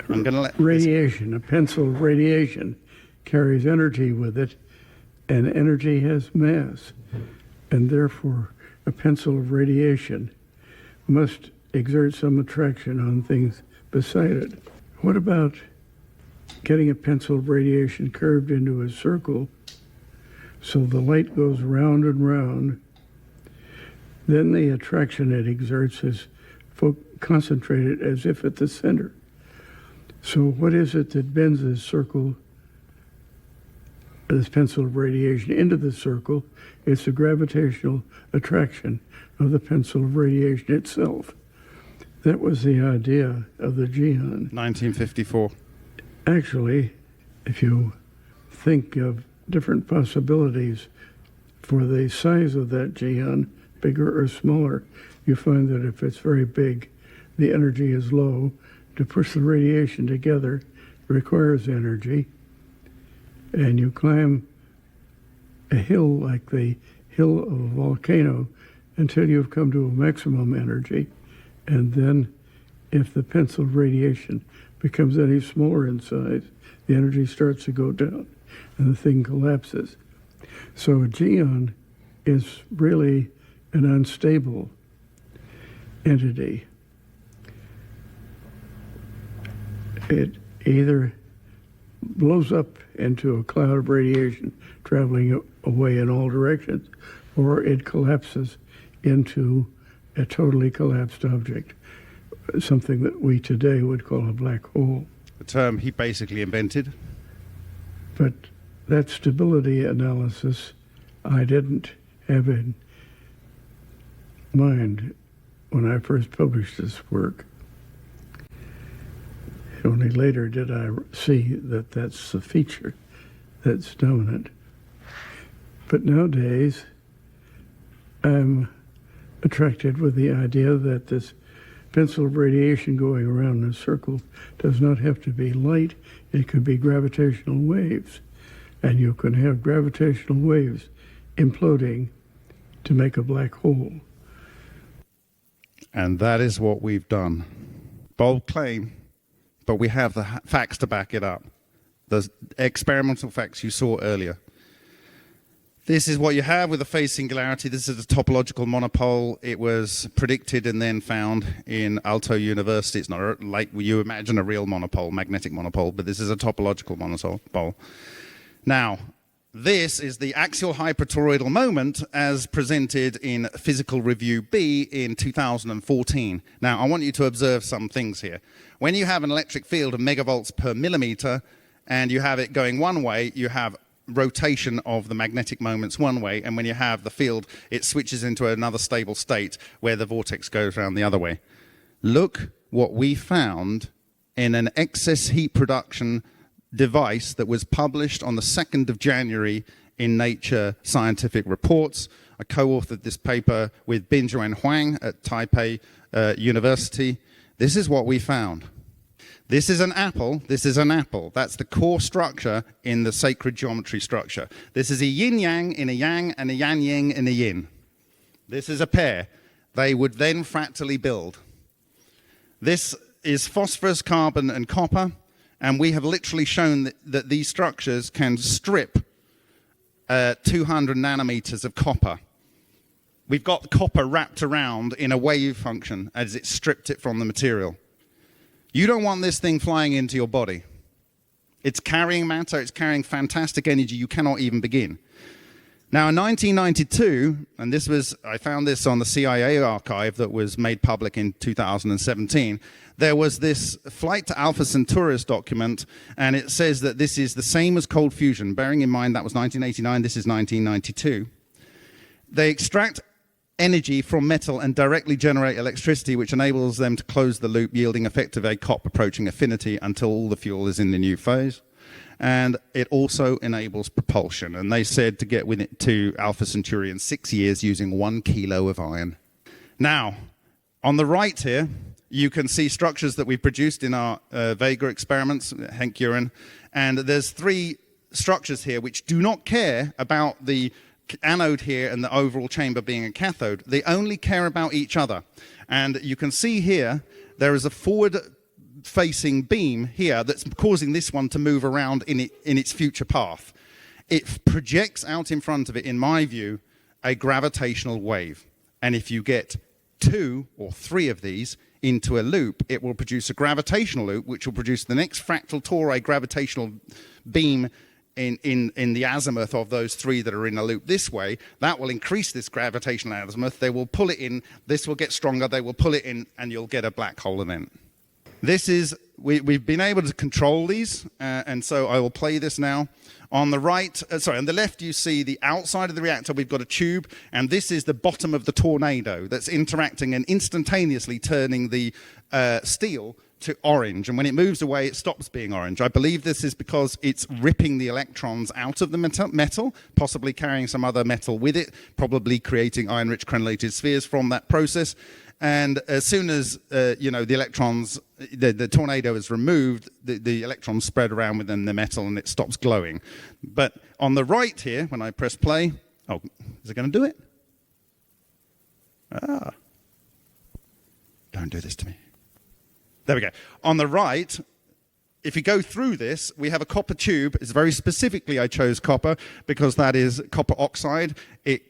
I'm going to let
radiation, a pencil of radiation, carries energy with it, and energy has mass. And therefore, a pencil of radiation must exert some attraction on things beside it. What about getting a pencil of radiation curved into a circle so the light goes round and round? Then the attraction it exerts is concentrated as if at the center. So what is it that bends this circle, this pencil of radiation into the circle? It's the gravitational attraction of the pencil of radiation itself. That was the idea of the Geon.
1954.
Actually, if you think of different possibilities for the size of that Geon, bigger or smaller, you find that if it's very big, the energy is low. To push the radiation together requires energy. And you climb a hill like the hill of a volcano until you've come to a maximum energy. And then if the pencil of radiation becomes any smaller in size, the energy starts to go down and the thing collapses. So a Geon is really an unstable entity. It either blows up into a cloud of radiation traveling away in all directions, or it collapses into a totally collapsed object, something that we today would call a black hole.
The term he basically invented.
But that stability analysis I didn't have in mind when I first published this work. Only later did I see that that's the feature that's dominant. But nowadays, I'm attracted with the idea that this pencil of radiation going around in a circle does not have to be light. It could be gravitational waves. And you can have gravitational waves imploding to make a black hole.
And that is what we've done. Bold claim, but we have the facts to back it up. The experimental facts you saw earlier. This is what you have with a phase singularity. This is a topological monopole. It was predicted and then found in Aalto University. It's not like you imagine a real monopole, magnetic monopole, but this is a topological monopole. Now, This is the axial hypertoroidal moment as presented in Physical Review B in 2014. Now, I want you to observe some things here. When you have an electric field of megavolts per millimeter and you have it going one way, you have rotation of the magnetic moments one way, and when you have the field, it switches into another stable state where the vortex goes around the other way. Look what we found in an excess heat production device that was published on the 2nd of January in Nature Scientific Reports. I co-authored this paper with Binjuan Huang at Taipei University. This is what we found. This is an apple. This is an apple. That's the core structure in the sacred geometry structure. This is a yin-yang in a yang and a yang-yang in a yin. This is a pair. They would then fractally build. This is phosphorus, carbon, and copper, and we have literally shown that these structures can strip 200 nanometers of copper. We've got copper wrapped around in a wave function as it stripped it from the material. You don't want this thing flying into your body. It's carrying matter, it's carrying fantastic energy, you cannot even begin. Now in 1992, and I found this on the CIA archive that was made public in 2017, there was this Flight to Alpha Centaurus document, and it says that this is the same as cold fusion. Bearing in mind that was 1989, this is 1992. They extract energy from metal and directly generate electricity, which enables them to close the loop, yielding effective ACOP approaching affinity until all the fuel is in the new phase. And it also enables propulsion. And they said to get with it to Alpha Centauri in 6 years using 1 kilo of iron. Now, on the right here, you can see structures that we produced in our Vega experiments, Henk Uren. And there's 3 structures here which do not care about the anode here and the overall chamber being a cathode. They only care about each other. And you can see here, there is a forward-facing beam here that's causing this one to move around in its future path. It projects out in front of it, in my view, a gravitational wave. And if you get 2 or 3 of these into a loop, it will produce a gravitational loop, which will produce the next fractal tori gravitational beam in the azimuth of those 3 that are in a loop this way. That will increase this gravitational azimuth. They will pull it in. This will get stronger. They will pull it in, and you'll get a black hole event. This is, we've been able to control these, and so I will play this now. On the right, on the left, you see the outside of the reactor. We've got a tube, and this is the bottom of the tornado that's interacting and instantaneously turning the steel to orange. And when it moves away, it stops being orange. I believe this is because it's ripping the electrons out of the metal, possibly carrying some other metal with it, probably creating iron-rich crenellated spheres from that process. And as soon as the electrons, the tornado is removed, the electrons spread around within the metal and it stops glowing. But on the right here, when I press play, oh, is it going to do it? Ah. Don't do this to me. There we go. On the right, if you go through this, we have a copper tube. It's very specifically, I chose copper because that is copper oxide. It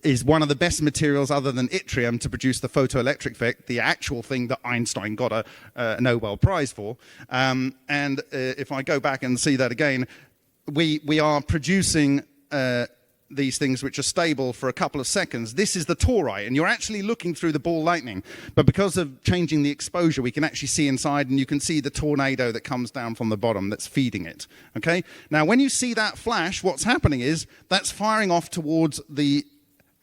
is one of the best materials other than yttrium to produce the photoelectric effect, the actual thing that Einstein got a Nobel Prize for. And if I go back and see that again, we are producing these things which are stable for a couple of seconds. This is the tori, and you're actually looking through the ball lightning. But because of changing the exposure, we can actually see inside, and you can see the tornado that comes down from the bottom that's feeding it. Okay? Now, when you see that flash, what's happening is that's firing off towards the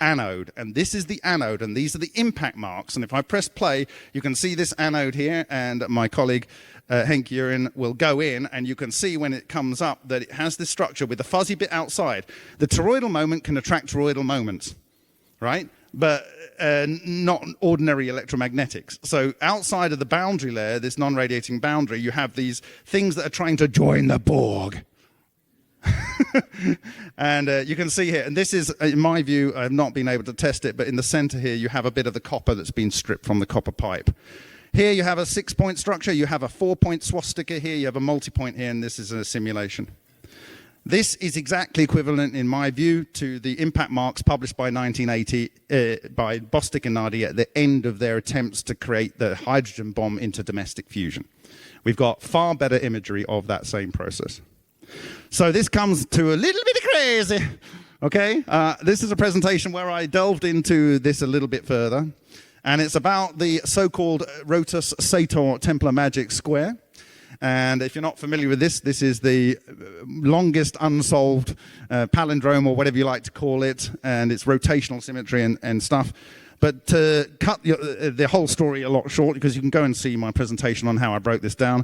anode, and this is the anode, and these are the impact marks. And if I press play, you can see this anode here, and my colleague Henk Uren will go in, and you can see when it comes up that it has this structure with the fuzzy bit outside. The toroidal moment can attract toroidal moments, right? But not ordinary electromagnetics. So outside of the boundary layer, this non-radiating boundary, you have these things that are trying to join the Borg. And you can see here, and this is, in my view, I've not been able to test it, but in the center here, you have a bit of the copper that's been stripped from the copper pipe. Here you have a 6-point structure, you have a 4-point swastika here, you have a multi-point here, and this is a simulation. This is exactly equivalent, in my view, to the impact marks published by 1980 by Bostic and Nardi at the end of their attempts to create the hydrogen bomb into domestic fusion. We've got far better imagery of that same process. So this comes to a little bit of crazy. Okay, this is a presentation where I delved into this a little bit further, and it's about the so-called Rotus Sator Templar Magic Square. And if you're not familiar with this, this is the longest unsolved palindrome, or whatever you like to call it, and it's rotational symmetry and stuff. But to cut the whole story a lot short, because you can go and see my presentation on how I broke this down.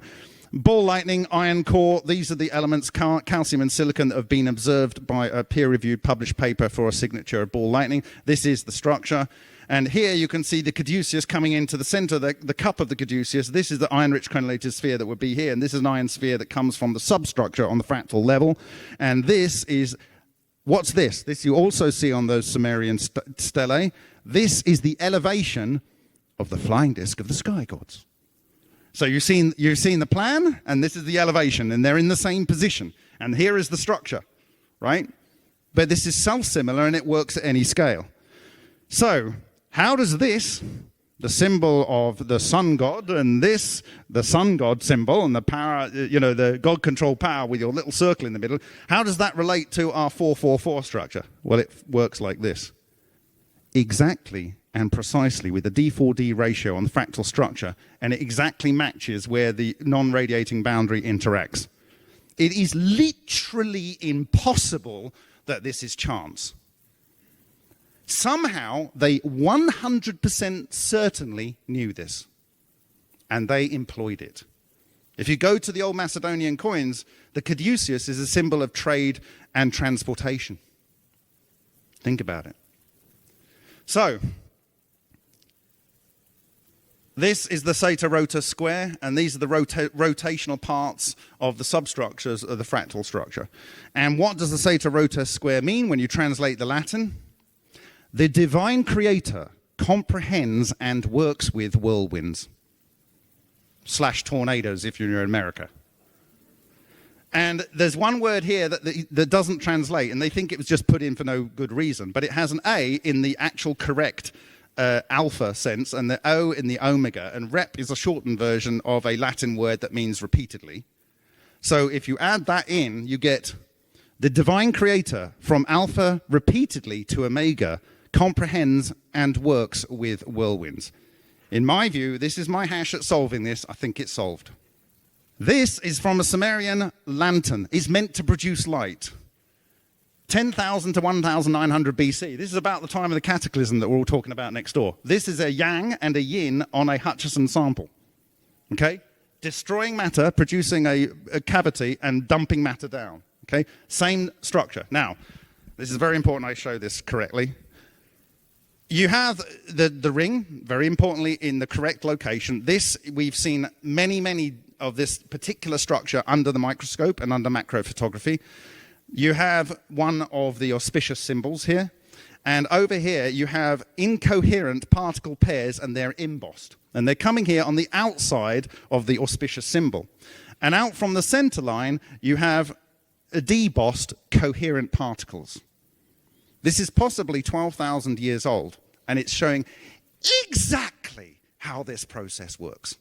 Ball lightning, iron core, these are the elements, calcium and silicon, that have been observed by a peer-reviewed published paper for a signature of ball lightning. This is the structure. And here you can see the caduceus coming into the center, the cup of the caduceus. This is the iron-rich crenellated sphere that would be here. And this is an iron sphere that comes from the substructure on the fractal level. And this is, what's this? This you also see on those Sumerian stelae. This is the elevation of the flying disk of the sky gods. So you've seen the plan, and this is the elevation, and they're in the same position. And here is the structure, right? But this is self-similar, and it works at any scale. So how does this, the symbol of the sun god, and this, the sun god symbol, and the power, the God-controlled power with your little circle in the middle, how does that relate to our 444 structure? Well, it works like this. Exactly and precisely with the D4D ratio on the fractal structure, and it exactly matches where the non-radiating boundary interacts. It is literally impossible that this is chance. Somehow, they 100% certainly knew this, and they employed it. If you go to the old Macedonian coins, the caduceus is a symbol of trade and transportation. Think about it. So, this is the Sator Rotus square, and these are the rotational parts of the substructures of the fractal structure. And what does the Sator Rotus square mean when you translate the Latin? The divine creator comprehends and works with whirlwinds / tornadoes if you're in America. And there's one word here that doesn't translate, and they think it was just put in for no good reason, but it has an A in the actual correct alpha sense, and the O in the omega, and rep is a shortened version of a Latin word that means repeatedly. So if you add that in, you get the divine creator from alpha repeatedly to omega comprehends and works with whirlwinds. In my view, this is my hash at solving this. I think it's solved. This is from a Sumerian lantern. It's meant to produce light. 10,000 to 1,900 BC. This is about the time of the cataclysm that we're all talking about next door. This is a yang and a yin on a Hutchison sample. Okay? Destroying matter, producing a cavity, and dumping matter down. Okay? Same structure. Now, this is very important I show this correctly. You have the ring, very importantly, in the correct location. This, we've seen many of this particular structure under the microscope and under macro photography. You have one of the auspicious symbols here, and over here you have incoherent particle pairs, and they're embossed. And they're coming here on the outside of the auspicious symbol. And out from the center line, you have debossed coherent particles. This is possibly 12,000 years old, and it's showing exactly how this process works.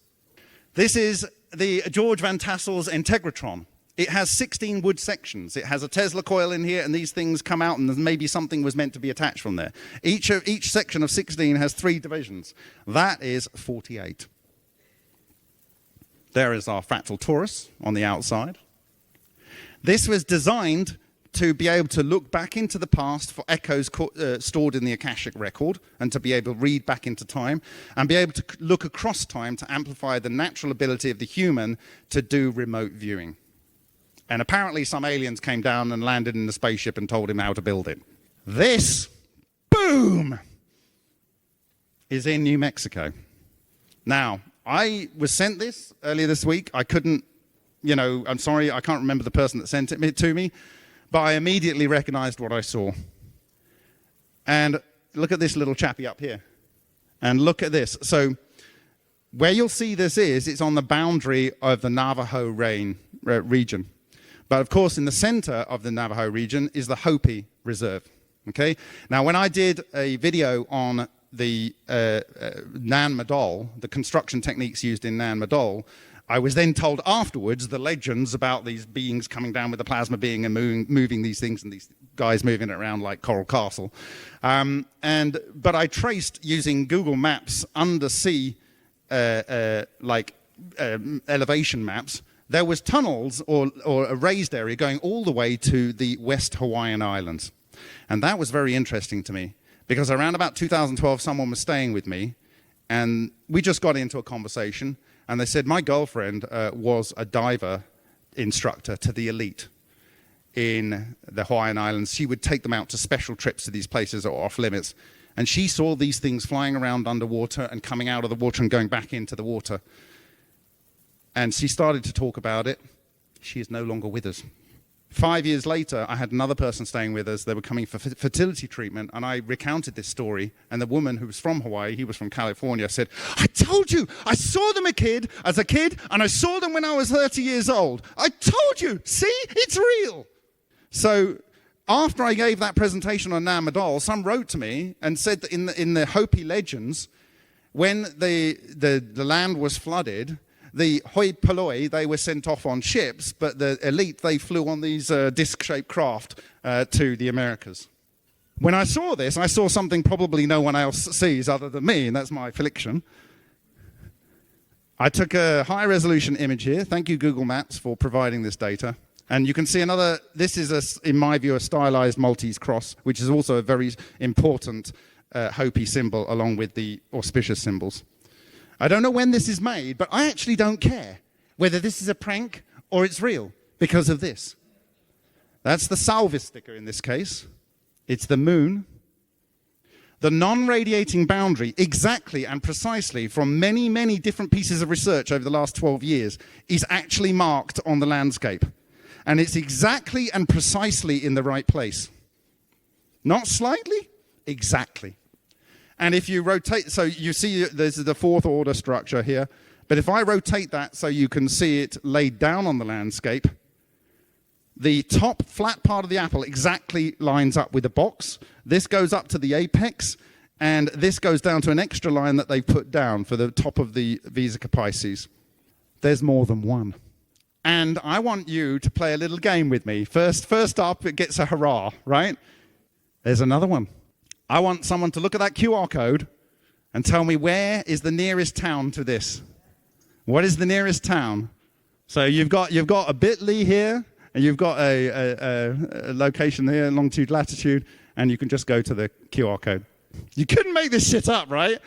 This is the George Van Tassel's Integratron. It has 16 wood sections. It has a Tesla coil in here, and these things come out, and maybe something was meant to be attached from there. Each section of 16 has 3 divisions. That is 48. There is our fractal torus on the outside. This was designed to be able to look back into the past for echoes stored in the Akashic record, and to be able to read back into time, and be able to look across time to amplify the natural ability of the human to do remote viewing. And apparently some aliens came down and landed in the spaceship and told him how to build it. This, boom, is in New Mexico. Now, I was sent this earlier this week. I couldn't, I'm sorry, I can't remember the person that sent it to me, but I immediately recognized what I saw. And look at this little chappy up here. And look at this. So where you'll see this it's on the boundary of the Navajo region. But of course, in the center of the Navajo region is the Hopi Reserve. Okay? Now, when I did a video on the Nan Madol, the construction techniques used in Nan Madol, I was then told afterwards the legends about these beings coming down with a plasma being and moving these things, and these guys moving it around like Coral Castle. But I traced using Google Maps undersea elevation maps. There was tunnels or a raised area going all the way to the West Hawaiian Islands. And that was very interesting to me because around about 2012, someone was staying with me and we just got into a conversation. And they said, my girlfriend was a diver instructor to the elite in the Hawaiian Islands. She would take them out to special trips to these places that were off limits. And she saw these things flying around underwater and coming out of the water and going back into the water. And she started to talk about it. She is no longer with us. 5 years later, I had another person staying with us. They were coming for fertility treatment, and I recounted this story. And the woman who was from Hawaii, he was from California, said, I told you, I saw them as a kid, and I saw them when I was 30 years old. I told you, see, it's real. So after I gave that presentation on Nam Madol, some wrote to me and said that in the Hopi legends, when the land was flooded, the hoi polloi, they were sent off on ships, but the elite, they flew on these disc-shaped craft to the Americas. When I saw this, I saw something probably no one else sees other than me, and that's my affliction. I took a high-resolution image here. Thank you, Google Maps, for providing this data. And you can see another, this is, in my view, a stylized Maltese cross, which is also a very important Hopi symbol, along with the auspicious symbols. I don't know when this is made, but I actually don't care whether this is a prank or it's real because of this. That's the Salvis sticker in this case. It's the moon. The non-radiating boundary, exactly and precisely from many, many different pieces of research over the last 12 years, is actually marked on the landscape. And it's exactly and precisely in the right place. Not slightly, exactly. And if you rotate, so you see there's the fourth order structure here, but if I rotate that so you can see it laid down on the landscape, the top flat part of the apple exactly lines up with the box. This goes up to the apex, and this goes down to an extra line that they put down for the top of the Vesica Pisces. There's more than one. And I want you to play a little game with me. First up, it gets a hurrah, right? There's another one. I want someone to look at that QR code and tell me where is the nearest town to this. What is the nearest town? So you've got a bit.ly here, and you've got a location here, longitude, latitude, and you can just go to the QR code. You couldn't make this shit up, right?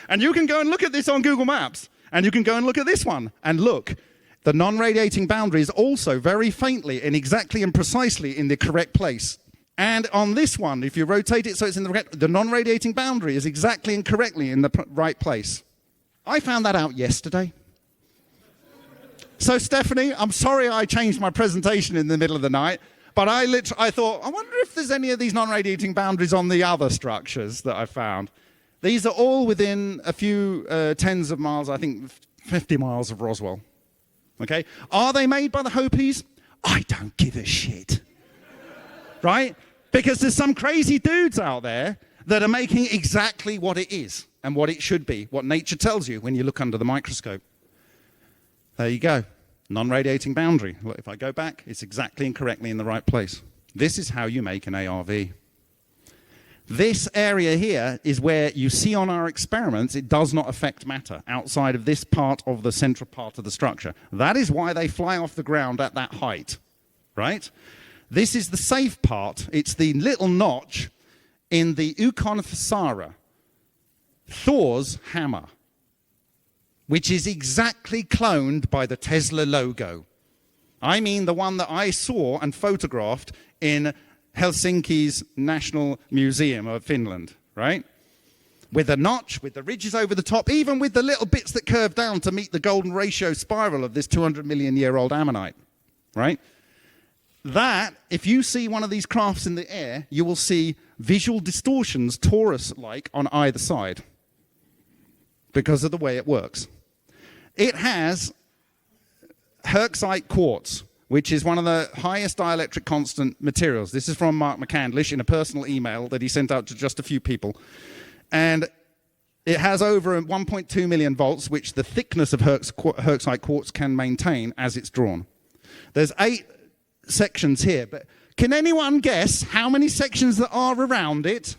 And you can go and look at this on Google Maps, and you can go and look at this one, and look. The non-radiating boundary is also very faintly and exactly and precisely in the correct place. And on this one, if you rotate it so it's in the non-radiating boundary is exactly and correctly in the right place. I found that out yesterday. So Stephanie, I'm sorry I changed my presentation in the middle of the night, but I thought, I wonder if there's any of these non-radiating boundaries on the other structures that I found. These are all within a few tens of miles, I think 50 miles of Roswell. Okay? Are they made by the Hopis? I don't give a shit. Right? Because there's some crazy dudes out there that are making exactly what it is and what it should be, what nature tells you when you look under the microscope. There you go. Non-radiating boundary. Look, if I go back, it's exactly and correctly in the right place. This is how you make an ARV. This area here is where you see on our experiments it does not affect matter outside of this part of the central part of the structure. That is why they fly off the ground at that height, right? This is the safe part. It's the little notch in the Ukon Thesara, Thor's hammer, which is exactly cloned by the Tesla logo. I mean the one that I saw and photographed in Helsinki's National Museum of Finland, right? With the notch, with the ridges over the top, even with the little bits that curve down to meet the golden ratio spiral of this 200 million year old ammonite, right? That, if you see one of these crafts in the air, you will see visual distortions, torus-like, on either side because of the way it works. It has Herxite quartz, which is one of the highest dielectric constant materials. This is from Mark McCandlish in a personal email that he sent out to just a few people. And It has over 1.2 million volts, which the thickness of Herxite quartz can maintain as it's drawn. There's 8 sections here, but can anyone guess how many sections there are around it?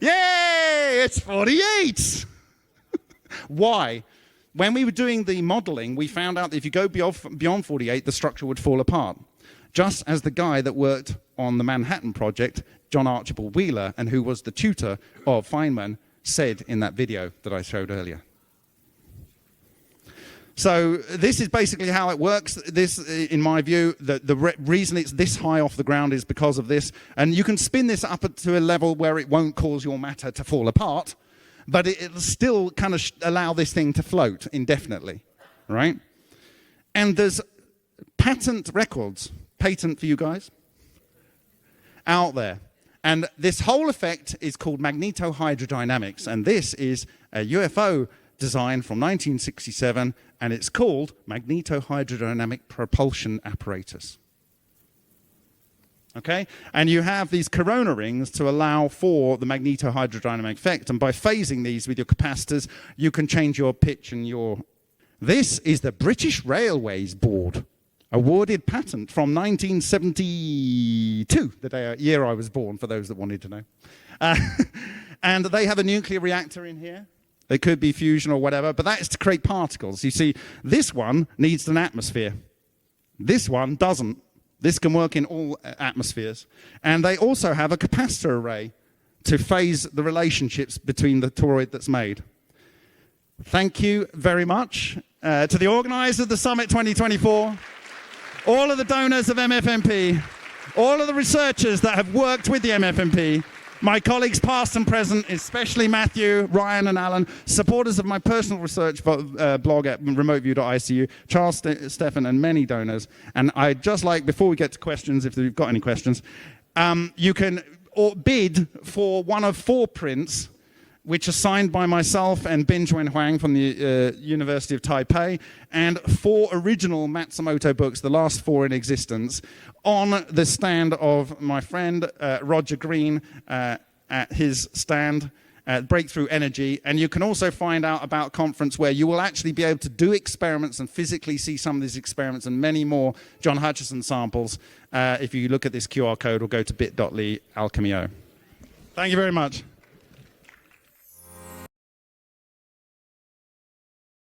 Yay! It's 48! Why? When we were doing the modeling, we found out that if you go beyond 48, the structure would fall apart. Just as the guy that worked on the Manhattan Project, John Archibald Wheeler, and who was the tutor of Feynman, said in that video that I showed earlier. So this is basically how it works. This, in my view, the reason it's this high off the ground is because of this. And you can spin this up to a level where it won't cause your matter to fall apart, but it'll still kind of allow this thing to float indefinitely, right? And there's patent records, patent for you guys, out there. And this whole effect is called magnetohydrodynamics. And this is a UFO design from 1967, and it's called magnetohydrodynamic propulsion apparatus. Okay? And you have these corona rings to allow for the magnetohydrodynamic effect. And by phasing these with your capacitors, you can change your pitch and your... This is the British Railways Board. Awarded patent from 1972, the year I was born, for those that wanted to know. And they have a nuclear reactor in here. It could be fusion or whatever, but that is to create particles. You see, this one needs an atmosphere. This one doesn't. This can work in all atmospheres. And they also have a capacitor array to phase the relationships between the toroid that's made. Thank you very much to the organizers of the Summit 2024. All of the donors of MFMP, all of the researchers that have worked with the MFMP, my colleagues past and present, especially Matthew, Ryan and Alan, supporters of my personal research blog at remoteview.icu, Charles, Stefan and many donors. And I'd just like, before we get to questions, if you've got any questions, you can bid for one of 4 prints which are signed by myself and Binjuen Huang from the University of Taipei, and 4 original Matsumoto books, the last 4 in existence, on the stand of my friend Roger Green at his stand, Breakthrough Energy. And you can also find out about conference where you will actually be able to do experiments and physically see some of these experiments and many more John Hutchison samples if you look at this QR code or go to bit.ly alchemyo. Thank you very much.